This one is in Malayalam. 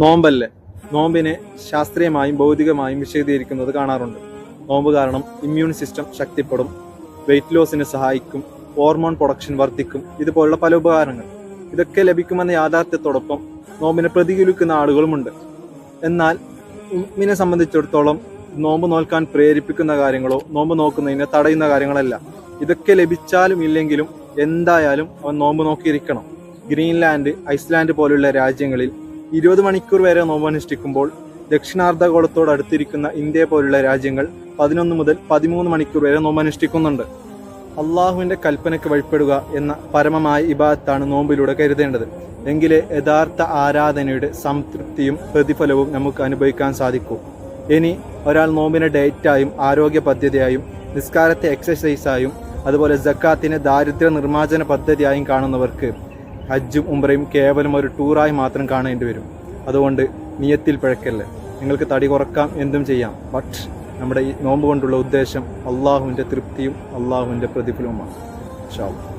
നോമ്പല്ലേ, നോമ്പിനെ ശാസ്ത്രീയമായും ഭൗതികമായും വിശദീകരിക്കുന്നത് കാണാറുണ്ട്. നോമ്പ് കാരണം ഇമ്മ്യൂൺ സിസ്റ്റം ശക്തിപ്പെടും, വെയിറ്റ് ലോസിന് സഹായിക്കും, ഹോർമോൺ പ്രൊഡക്ഷൻ വർദ്ധിക്കും, ഇതുപോലുള്ള പല ഉപകാരങ്ങൾ. ഇതൊക്കെ ലഭിക്കുമെന്ന യാഥാർത്ഥ്യത്തോടൊപ്പം നോമ്പിനെ പ്രതികൂലിക്കുന്ന ആളുകളുമുണ്ട്. എന്നാൽ മുഅ്മിനെ സംബന്ധിച്ചിടത്തോളം നോമ്പ് നോൽക്കാൻ പ്രേരിപ്പിക്കുന്ന കാര്യങ്ങളോ നോമ്പ് നോക്കുന്നതിനെ തടയുന്ന കാര്യങ്ങളല്ല. ഇതൊക്കെ ലഭിച്ചാലും ഇല്ലെങ്കിലും എന്തായാലും അവൻ നോമ്പ് നോക്കിയിരിക്കണം. ഗ്രീൻലാൻഡ്, ഐസ്ലാൻഡ് പോലുള്ള രാജ്യങ്ങളിൽ 20 മണിക്കൂർ വരെ നോമ്പ് അനുഷ്ഠിക്കുമ്പോൾ ദക്ഷിണാർദ്ധഗോളത്തോട് അടുത്തിരിക്കുന്ന ഇന്ത്യ പോലുള്ള രാജ്യങ്ങൾ 11 മുതൽ 13 മണിക്കൂർ വരെ നോമ്പ് അനുഷ്ഠിക്കുന്നുണ്ട്. അള്ളാഹുവിൻ്റെ കൽപ്പനയ്ക്ക് വഴിപ്പെടുക എന്ന പരമമായ ഇബാദത്താണ് നോമ്പിലൂടെ കരുതേണ്ടത്. എങ്കിലേ യഥാർത്ഥ ആരാധനയുടെ സംതൃപ്തിയും പ്രതിഫലവും നമുക്ക് അനുഭവിക്കാൻ സാധിക്കൂ. ഇനി ഒരാൾ നോമ്പിനെ ഡയറ്റായും ആരോഗ്യ പദ്ധതിയായും നിസ്കാരത്തെ എക്സസൈസായും അതുപോലെ സക്കാത്തിനെ ദാരിദ്ര്യ നിർമ്മാർജ്ജന പദ്ധതിയായും കാണുന്നവർക്ക് ഹജ്ജും ഉംറയും കേവലം ഒരു ടൂറായി മാത്രം കാണേണ്ടി വരും. അതുകൊണ്ട് നിയത്തിൽ പിഴക്കല്ലേ. നിങ്ങൾക്ക് തടി കുറക്കാം, എന്തും ചെയ്യാം. ബട്ട് നമ്മുടെ ഈ നോമ്പ് കൊണ്ടുള്ള ഉദ്ദേശം അള്ളാഹുവിൻ്റെ തൃപ്തിയും അള്ളാഹുവിൻ്റെ പ്രതിഫലവുമാണ്. ഇൻഷാ അല്ലാഹ്.